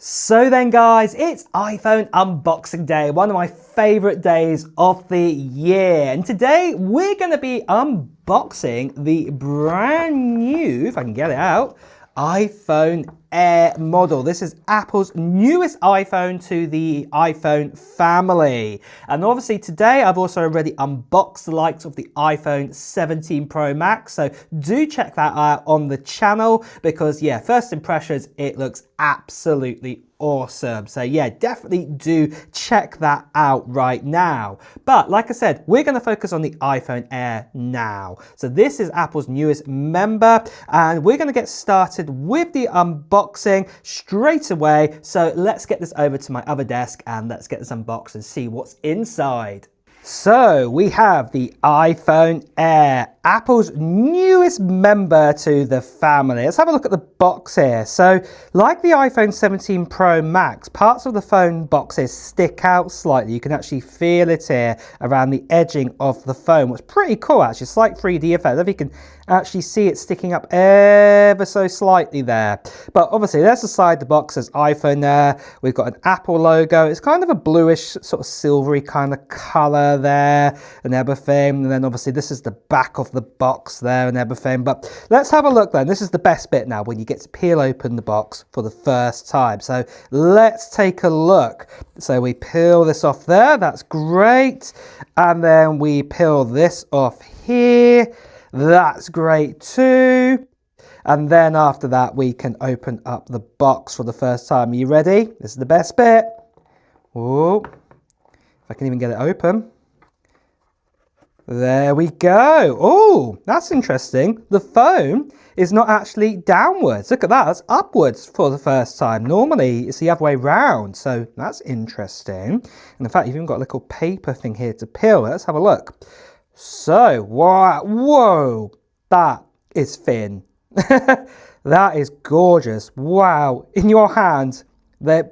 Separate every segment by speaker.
Speaker 1: So then guys, it's iPhone unboxing day, one of my favorite days of the year. And today we're going to be unboxing the brand new, if I can get it out, iPhone Air model. This is Apple's newest iPhone to the iPhone family. And obviously today I've also already unboxed the likes of the iPhone 17 Pro Max. So do check that out on the channel because yeah, first impressions, it looks absolutely awesome. So yeah, definitely do check that out right now. But like I said, we're going to focus on the iPhone Air now. So this is Apple's newest member and we're going to get started with the unboxing straight away. So let's get this over to my other desk and let's get this unboxed and see what's inside. So we have the iPhone Air, Apple's newest member to the family. Let's have a look at the box here. So like the iPhone 17 Pro Max, parts of the phone boxes stick out slightly. You can actually feel it here around the edging of the phone. What's pretty cool actually, it's like 3D effect. I don't know if you can actually see it sticking up ever so slightly there. But obviously there's the side the box says iPhone there. We've got an Apple logo. It's kind of a bluish sort of silvery kind of color there and everything. And then obviously this is the back of the box there and everything. But let's have a look then. This is the best bit now when you get to peel open the box for the first time. So let's take a look. So we peel this off there. That's great. And then we peel this off here. That's great too. And then after that, we can open up the box for the first time. Are you ready? This is the best bit. Oh, if I can even get it open. There we go. Oh, that's interesting. The phone is not actually downwards. Look at that. That's upwards for the first time. Normally, it's the other way round. So that's interesting. And in fact, you've even got a little paper thing here to peel. Let's have a look. So, wow, whoa, that is thin. That is gorgeous. Wow, in your hand,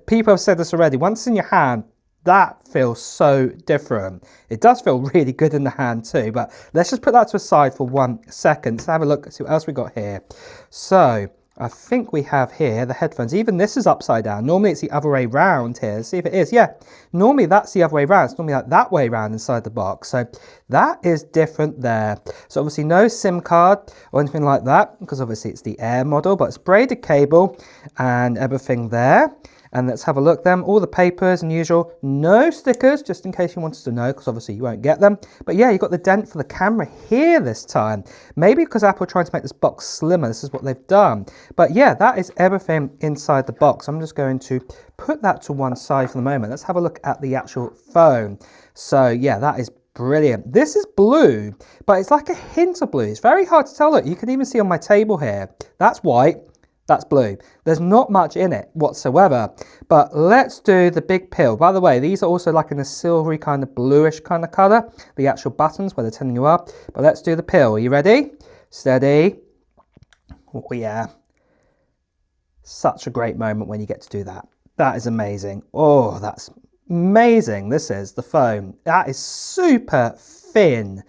Speaker 1: people have said this already, once in your hand, that feels so different. It does feel really good in the hand too, but let's just put that to a side for 1 second. Let's have a look, see what else we got here. So, I think we have here the headphones. Even this is upside down. Normally it's the other way round here. Let's see if it is. Yeah, normally that's the other way round. It's normally like that way round inside the box. So that is different there. So obviously no SIM card or anything like that because obviously it's the Air model, but it's braided cable and everything there. And let's have a look then. All the papers and usual. No stickers, just in case you wanted to know, because obviously you won't get them. But yeah, you've got the dent for the camera here this time. Maybe because Apple are trying to make this box slimmer. This is what they've done. But yeah, that is everything inside the box. I'm just going to put that to one side for the moment. Let's have a look at the actual phone. So yeah, that is brilliant. This is blue, but it's like a hint of blue. It's very hard to tell. Look, you can even see on my table here. That's white. That's blue. There's not much in it whatsoever. But let's do the big peel. By the way, these are also like in a silvery kind of bluish kind of color. The actual buttons where they're telling you up. But let's do the peel. Are you ready? Steady. Oh yeah. Such a great moment when you get to do that. That is amazing. Oh, that's amazing. This is the phone. That is super thin.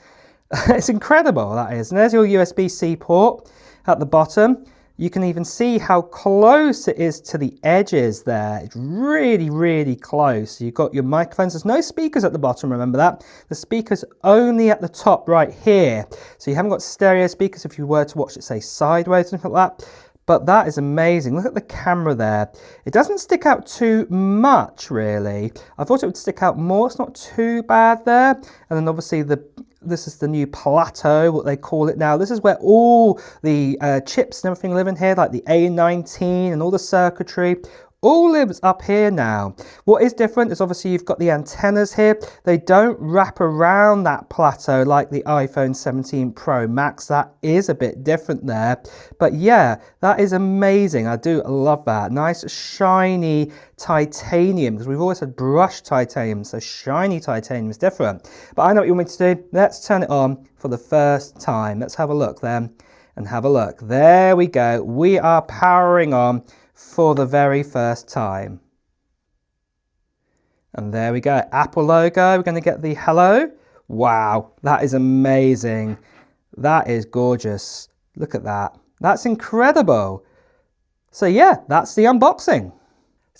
Speaker 1: It's incredible, that is. And there's your USB-C port at the bottom. You can even see how close it is to the edges there. It's really, really close. You've got your microphones. There's no speakers at the bottom, remember that. The speaker's only at the top right here. So you haven't got stereo speakers if you were to watch it, say, sideways or something like that. But that is amazing. Look at the camera there. It doesn't stick out too much, really. I thought it would stick out more. It's not too bad there. And then obviously this is the new plateau, what they call it now. This is where all the chips and everything live in here, like the A19 and all the circuitry. All lives up here now. What is different is obviously you've got the antennas here. They don't wrap around that plateau like the iPhone 17 Pro Max. That is a bit different there. But yeah, that is amazing. I do love that. Nice shiny titanium, because we've always had brushed titanium, so shiny titanium is different. But I know what you want me to do. Let's turn it on for the first time. Let's have a look then and have a look. There we go. We are powering on for the very first time. And there we go, Apple logo. We're going to get the hello. Wow, that is amazing. That is gorgeous. Look at that. That's incredible. So yeah, that's the unboxing.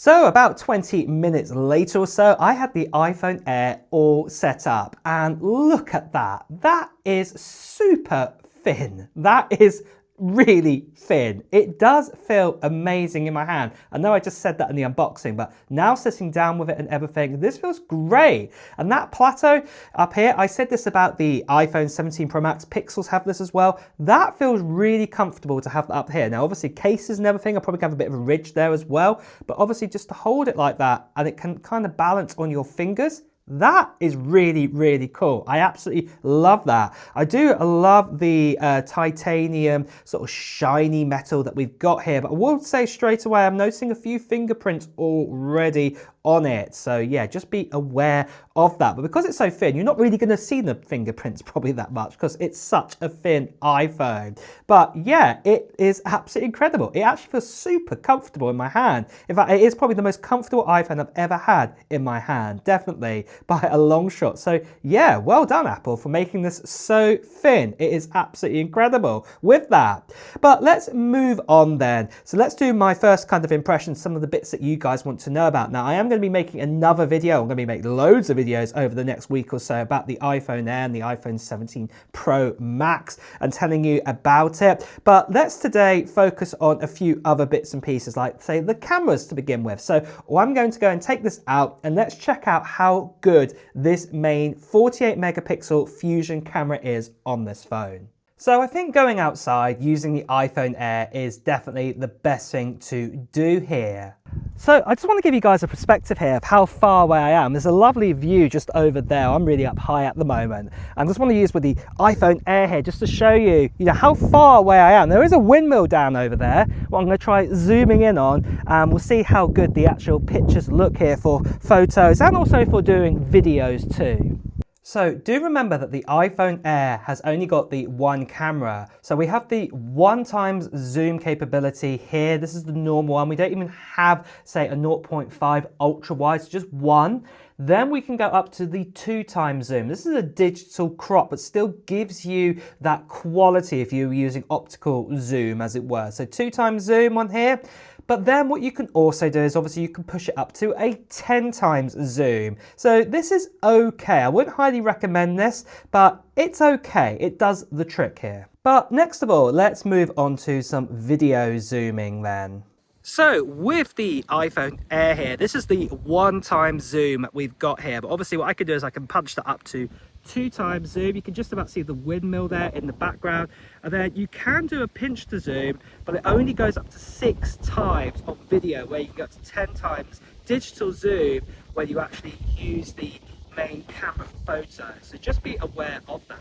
Speaker 1: So about 20 minutes later or so, I had the iPhone Air all set up, and look at that. That is super thin. That is really thin. It does feel amazing in my hand. I know I just said that in the unboxing, but now sitting down with it and everything, this feels great. And that plateau up here, I said this about the iPhone 17 Pro Max, Pixels have this as well. That feels really comfortable to have that up here. Now, obviously cases and everything, I'll probably have a bit of a ridge there as well, but obviously just to hold it like that and it can kind of balance on your fingers. That is really, really cool. I absolutely love that. I do love the titanium sort of shiny metal that we've got here, but I will say straight away, I'm noticing a few fingerprints already on it. So yeah, just be aware of that. But because it's so thin, you're not really going to see the fingerprints probably that much because it's such a thin iPhone. But yeah, it is absolutely incredible. It actually feels super comfortable in my hand. In fact, it is probably the most comfortable iPhone I've ever had in my hand, definitely by a long shot. So yeah, well done Apple for making this so thin. It is absolutely incredible with that. But let's move on then. So let's do my first kind of impression, some of the bits that you guys want to know about. Now, I am going to be making another video. I'm going to be making loads of videos over the next week or so about the iPhone Air and the iPhone 17 Pro Max and telling you about it. But let's today focus on a few other bits and pieces, like say the cameras to begin with. So I'm going to go and take this out and let's check out how good this main 48 megapixel Fusion camera is on this phone. So I think going outside using the iPhone Air is definitely the best thing to do here. So I just want to give you guys a perspective here of how far away I am. There's a lovely view just over there. I'm really up high at the moment. And I just want to use with the iPhone Air here just to show you, how far away I am. There is a windmill down over there. What I'm going to try zooming in on, and we'll see how good the actual pictures look here for photos and also for doing videos too. So do remember that the iPhone Air has only got the one camera. So we have the 1x zoom capability here. This is the normal one. We don't even have, say, a 0.5 ultra wide, so just one. Then we can go up to the 2x zoom. This is a digital crop, but still gives you that quality if you're using optical zoom, as it were. So 2x zoom on here. But then what you can also do is obviously you can push it up to a 10x zoom. So this is okay. I wouldn't highly recommend this, but it's okay. It does the trick here. But next of all, let's move on to some video zooming then. So with the iPhone Air here, this is the 1x zoom we've got here. But obviously what I can do is I can punch that up to 2x zoom. You can just about see the windmill there in the background. And then you can do a pinch to zoom, but it only goes up to 6x on video, where you can go up to 10x digital zoom when you actually use the main camera photo. So just be aware of that.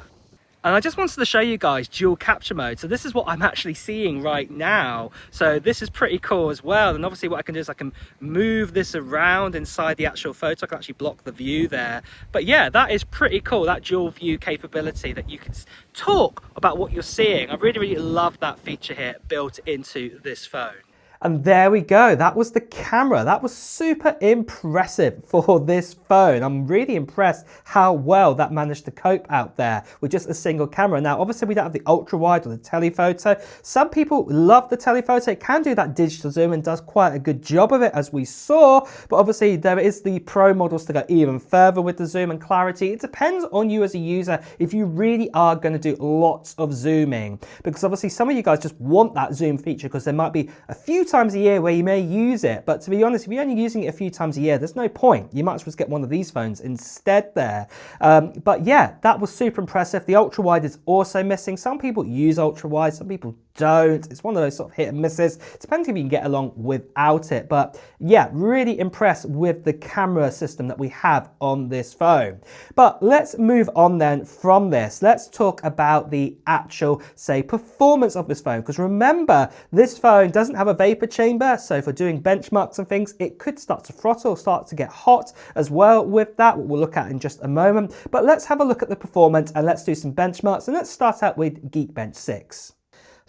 Speaker 1: And I just wanted to show you guys dual capture mode. So this is what I'm actually seeing right now. So this is pretty cool as well. And obviously what I can do is I can move this around inside the actual photo. I can actually block the view there. But yeah, that is pretty cool, that dual view capability that you can talk about what you're seeing. I really, really love that feature here built into this phone. And there we go. That was the camera. That was super impressive for this phone. I'm really impressed how well that managed to cope out there with just a single camera. Now, obviously we don't have the ultra wide or the telephoto. Some people love the telephoto. It can do that digital zoom and does quite a good job of it, as we saw. But obviously there is the pro models to go even further with the zoom and clarity. It depends on you as a user if you really are going to do lots of zooming, because obviously some of you guys just want that zoom feature because there might be a few times a year where you may use it, but to be honest, if you're only using it a few times a year, there's no point. You might as well get one of these phones instead there. But yeah, that was super impressive. The ultra wide is also missing. Some people use ultra wide, some people don't. It's one of those sort of hit and misses. Depends if you can get along without it. But yeah, really impressed with the camera system that we have on this phone. But let's move on then from this. Let's talk about the actual, say, performance of this phone. Because remember, this phone doesn't have a vapor chamber. So for doing benchmarks and things, it could start to throttle, start to get hot as well with that, what we'll look at in just a moment. But let's have a look at the performance and let's do some benchmarks. And let's start out with GeekBench 6.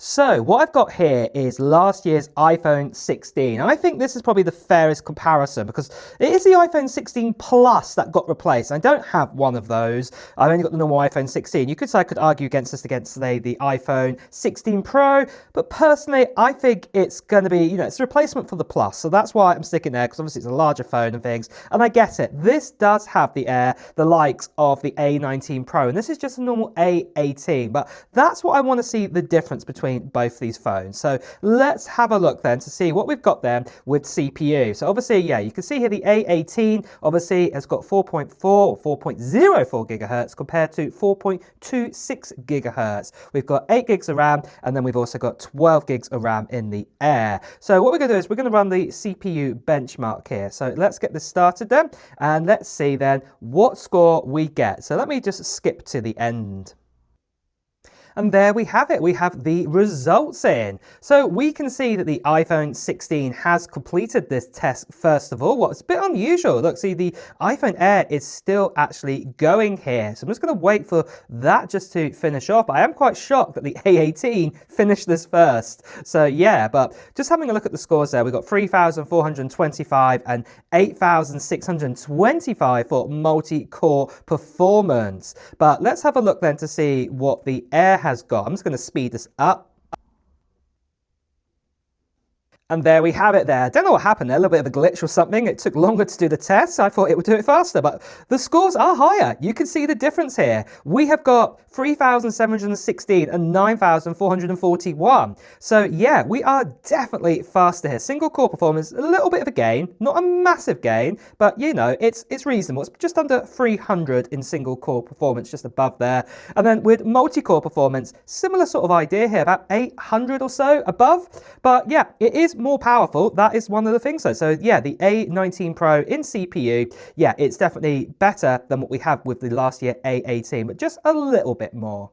Speaker 1: So what I've got here is last year's iPhone 16. And I think this is probably the fairest comparison because it is the iPhone 16 Plus that got replaced. I don't have one of those. I've only got the normal iPhone 16. You could say I could argue against this against, say, the iPhone 16 Pro. But personally, I think it's going to be, it's a replacement for the Plus. So that's why I'm sticking there because obviously it's a larger phone and things. And I get it. This does have the likes of the A19 Pro. And this is just a normal A18. But that's what I want to see the difference between both these phones. So let's have a look then to see what we've got there with CPU. So obviously, yeah, you can see here the A18 obviously has got 4.4 or 4.04 gigahertz compared to 4.26 gigahertz. We've got 8 gigs of RAM and then we've also got 12 gigs of RAM in the Air. So what we're going to do is we're going to run the CPU benchmark here. So let's get this started then and let's see then what score we get. So let me just skip to the end. And there we have it. We have the results in. So we can see that the iPhone 16 has completed this test first of all. What's a bit unusual. Look, see the iPhone Air is still actually going here. So I'm just going to wait for that just to finish off. But I am quite shocked that the A18 finished this first. So yeah, but just having a look at the scores there, we've got 3,425 and 8,625 for multi-core performance. But let's have a look then to see what the Air has got. I'm just going to speed this up. And there we have it there. I don't know what happened there, a little bit of a glitch or something. It took longer to do the test. I thought it would do it faster, but the scores are higher. You can see the difference here. We have got 3,716 and 9,441. So yeah, we are definitely faster here. Single core performance, a little bit of a gain, not a massive gain, but it's reasonable. It's just under 300 in single core performance, just above there. And then with multi-core performance, similar sort of idea here, about 800 or so above. But yeah, it is more powerful. That is one of the things though. So yeah, the A19 Pro in CPU, yeah, it's definitely better than what we have with the last year A18, but just a little bit more.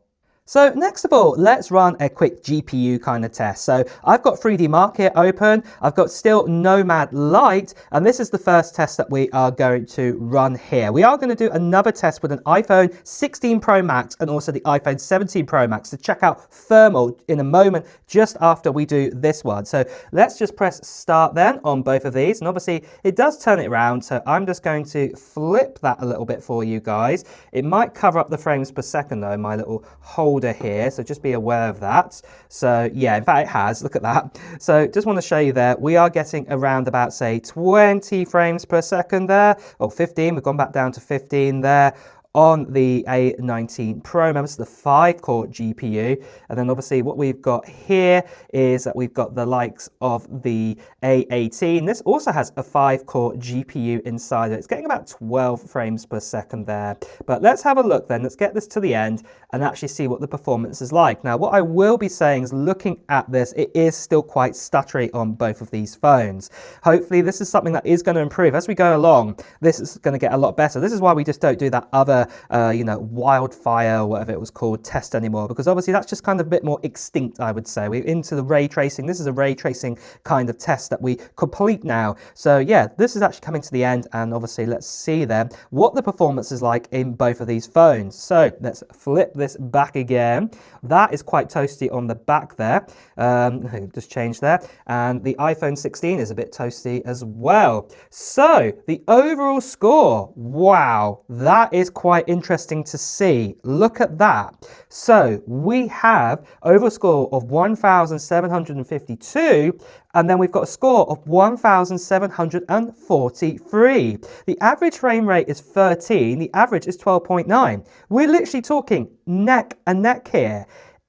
Speaker 1: So next of all, let's run a quick GPU kind of test. So I've got 3D Mark here open. I've got still Nomad Lite, and this is the first test that we are going to run here. We are going to do another test with an iPhone 16 Pro Max and also the iPhone 17 Pro Max to check out thermal in a moment just after we do this one. So let's just press start then on both of these. And obviously it does turn it around. So I'm just going to flip that a little bit for you guys. It might cover up the frames per second though, my little holder here, so just be aware of that. So yeah, in fact it has, look at that. So just want to show you there, we are getting around about say 20 frames per second there, or 15, we've gone back down to 15 there on the A19 Pro. Remember, it's the 5-core GPU. And then obviously what we've got here is that we've got the likes of the A18. This also has a 5-core GPU inside it. It's getting about 12 frames per second there. But let's have a look then. Let's get this to the end and actually see what the performance is like. Now, what I will be saying is looking at this, it is still quite stuttery on both of these phones. Hopefully this is something that is going to improve. As we go along, this is going to get a lot better. This is why we just don't do that other wildfire or whatever it was called test anymore, because obviously that's just kind of a bit more extinct, I would say. We're into the ray tracing. This is a ray tracing kind of test that we complete now. So yeah, this is actually coming to the end, and obviously let's see then what the performance is like in both of these phones. So let's flip this back again. That is quite toasty on the back there. Just change there. And the iPhone 16 is a bit toasty as well. So the overall score, wow, that is quite interesting to see. Look at that. So we have overall score of 1,752, and then we've got a score of 1,743. The average frame rate is 13. The average is 12.9. We're literally talking neck and neck here.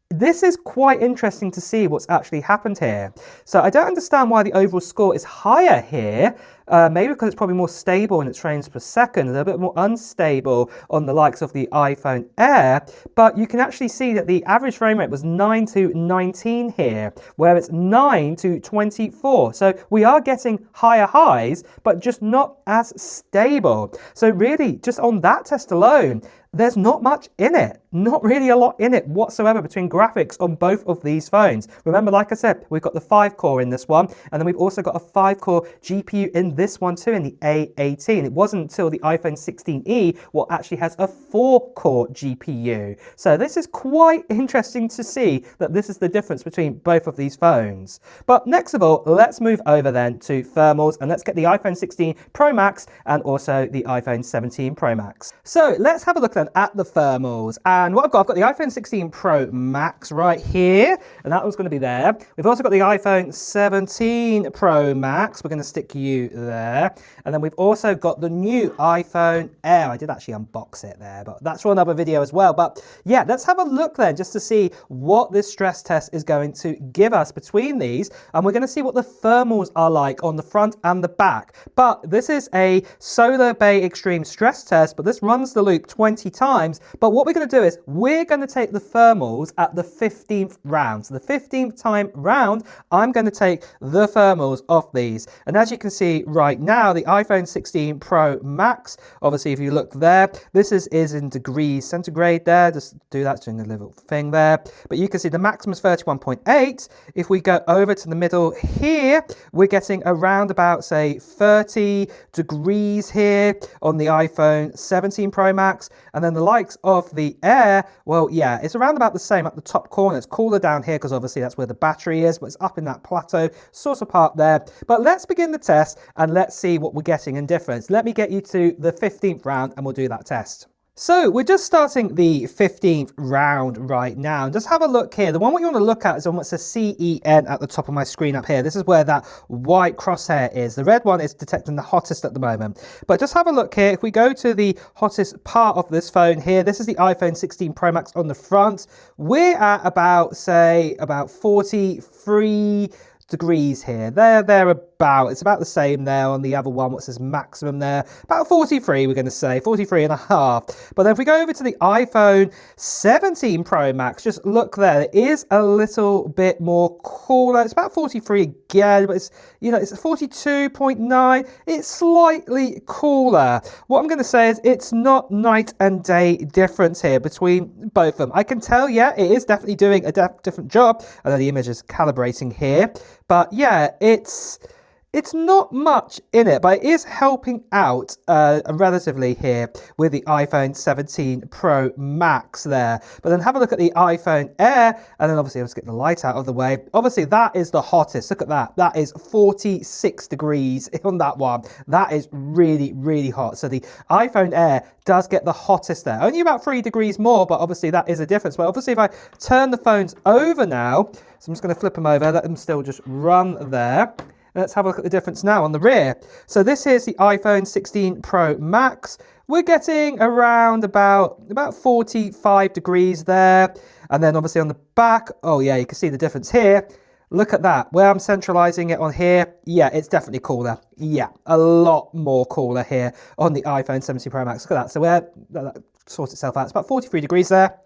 Speaker 1: This is quite interesting to see what's actually happened here. So I don't understand why the overall score is higher here. Maybe because it's probably more stable in its frames per second, and a bit more unstable on the likes of the iPhone Air. But you can actually see that the average frame rate was 9 to 19 here, where it's 9 to 24. So we are getting higher highs, but just not as stable. So really, just on that test alone, there's not much in it. Not really a lot in it whatsoever between graphics on both of these phones. Remember, like I said, we've got the 5-core in this one, and then we've also got a 5-core GPU in this one too in the A18. It wasn't until the iPhone 16e what actually has a 4-core GPU. So this is quite interesting to see that this is the difference between both of these phones. But next of all, let's move over then to thermals, and let's get the iPhone 16 Pro Max and also the iPhone 17 Pro Max. So let's have a look then at the thermals. And what I've got the iPhone 16 Pro Max right here, and that one's going to be there. We've also got the iPhone 17 Pro Max. We're going to stick you there. And then we've also got the new iPhone Air. I did actually unbox it there, but that's for another video as well. But yeah, let's have a look then just to see what this stress test is going to give us between these. And we're going to see what the thermals are like on the front and the back. But this is a Solar Bay Extreme stress test, but this runs the loop 20 times. But what we're going to do is we're going to take the thermals at the 15th round. So the 15th time round, I'm going to take the thermals of these. And as you can see right now, the iPhone 16 Pro Max, obviously if you look there, this is in degrees centigrade there. Just do that, doing a little thing there. But you can see the maximum is 31.8. If we go over to the middle here, we're getting around about, say, 30 degrees here on the iPhone 17 Pro Max. And then the likes of the Air, well, yeah, it's around about the same at the top corner. It's cooler down here because obviously that's where the battery is, but it's up in that plateau sort of part there. But let's begin the test and let's see what we're getting in difference. Let me get you to the 15th round and we'll do that test. So we're just starting the 15th round right now. Just have a look here. The one what you want to look at is the one that says CEN at the top of my screen up here. This is where that white crosshair is. The red one is detecting the hottest at the moment. But just have a look here. If we go to the hottest part of this phone here, this is the iPhone 16 Pro Max on the front. We're at about, say, about 43 degrees here. Thereabout. It's about the same there on the other one. What says maximum there? About 43, we're going to say. 43 and a half. But then if we go over to the iPhone 17 Pro Max, just look there. It is a little bit more cooler. It's about 43 again, but it's, you know, it's 42.9. It's slightly cooler. What I'm going to say is it's not night and day difference here between both of them. I can tell, yeah, it is definitely doing a different job. I know the image is calibrating here. But yeah, it's not much in it, but it is helping out relatively here with the iPhone 17 Pro Max there. But then have a look at the iPhone Air, and then obviously let's get the light out of the way. Obviously that is the hottest. Look at that. That is 46 degrees on that one. That is really, really hot. So the iPhone Air does get the hottest there. Only about 3 degrees more, but obviously that is a difference. But obviously if I turn the phones over now, so I'm just going to flip them over, let them still just run there. Let's have a look at the difference now on the rear. So this is the iPhone 16 Pro Max. We're getting around about 45 degrees there. And then obviously on the back, oh yeah, you can see the difference here. Look at that. Where I'm centralizing it on here, yeah, it's definitely cooler. Yeah, a lot more cooler here on the iPhone 17 Pro Max. Look at that. So where that sorts itself out. It's about 43 degrees there.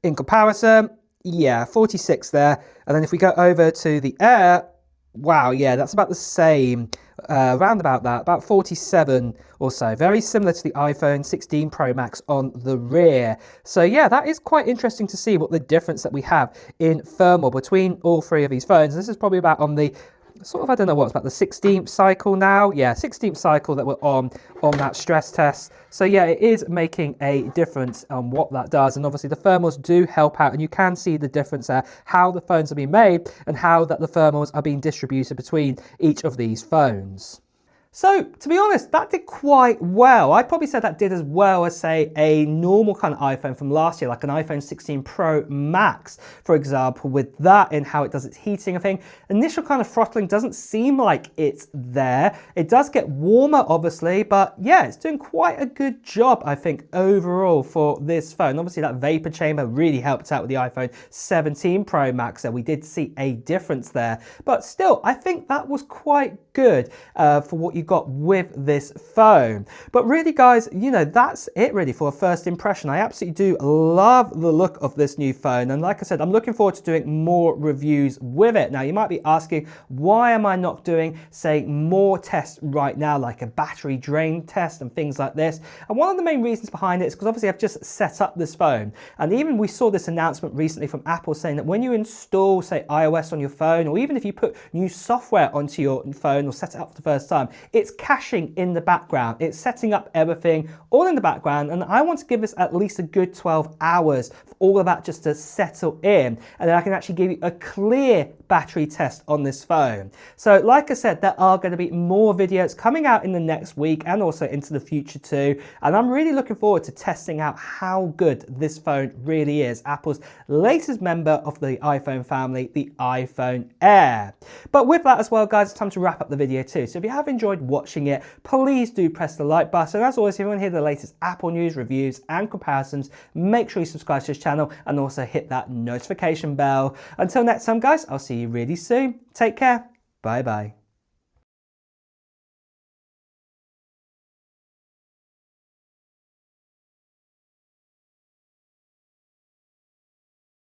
Speaker 1: In comparison, yeah, 46 there. And then if we go over to the Air, wow, yeah, that's about the same, around about that, about 47 or so. Very similar to the iPhone 16 Pro Max on the rear. So yeah, that is quite interesting to see what the difference that we have in thermal between all three of these phones. This is probably about on the sort of, I don't know what's about the 16th cycle now. Yeah, 16th cycle that we're on that stress test. So yeah, it is making a difference on what that does. And obviously the thermals do help out, and you can see the difference there, how the phones are being made and how that the thermals are being distributed between each of these phones. So, to be honest, that did quite well. I'd probably say that did as well as, say, a normal kind of iPhone from last year, like an iPhone 16 Pro Max, for example, with that in how it does its heating and thing. Initial kind of throttling doesn't seem like it's there. It does get warmer, obviously, but yeah, it's doing quite a good job, I think, overall for this phone. Obviously, that vapor chamber really helped out with the iPhone 17 Pro Max, so we did see a difference there. But still, I think that was quite good for what you got with this phone. But really, guys, you know, that's it really for a first impression. I absolutely do love the look of this new phone, and like I said, I'm looking forward to doing more reviews with it. Now, you might be asking, why am I not doing, say, more tests right now, like a battery drain test and things like this? And one of the main reasons behind it is because obviously I've just set up this phone, and even we saw this announcement recently from Apple saying that when you install, say, iOS on your phone, or even if you put new software onto your phone or set it up for the first time, it's caching in the background. It's setting up everything all in the background, and I want to give this at least a good 12 hours for all of that just to settle in, and then I can actually give you a clear battery test on this phone. So like I said, there are going to be more videos coming out in the next week and also into the future too, and I'm really looking forward to testing out how good this phone really is. Apple's latest member of the iPhone family, the iPhone Air. But with that as well, guys, it's time to wrap up the video too. So if you have enjoyed watching it, please do press the like button. As always, if you want to hear the latest Apple news, reviews and comparisons, make sure you subscribe to this channel and also hit that notification bell. Until next time, guys, I'll see you really soon. Take care. Bye bye.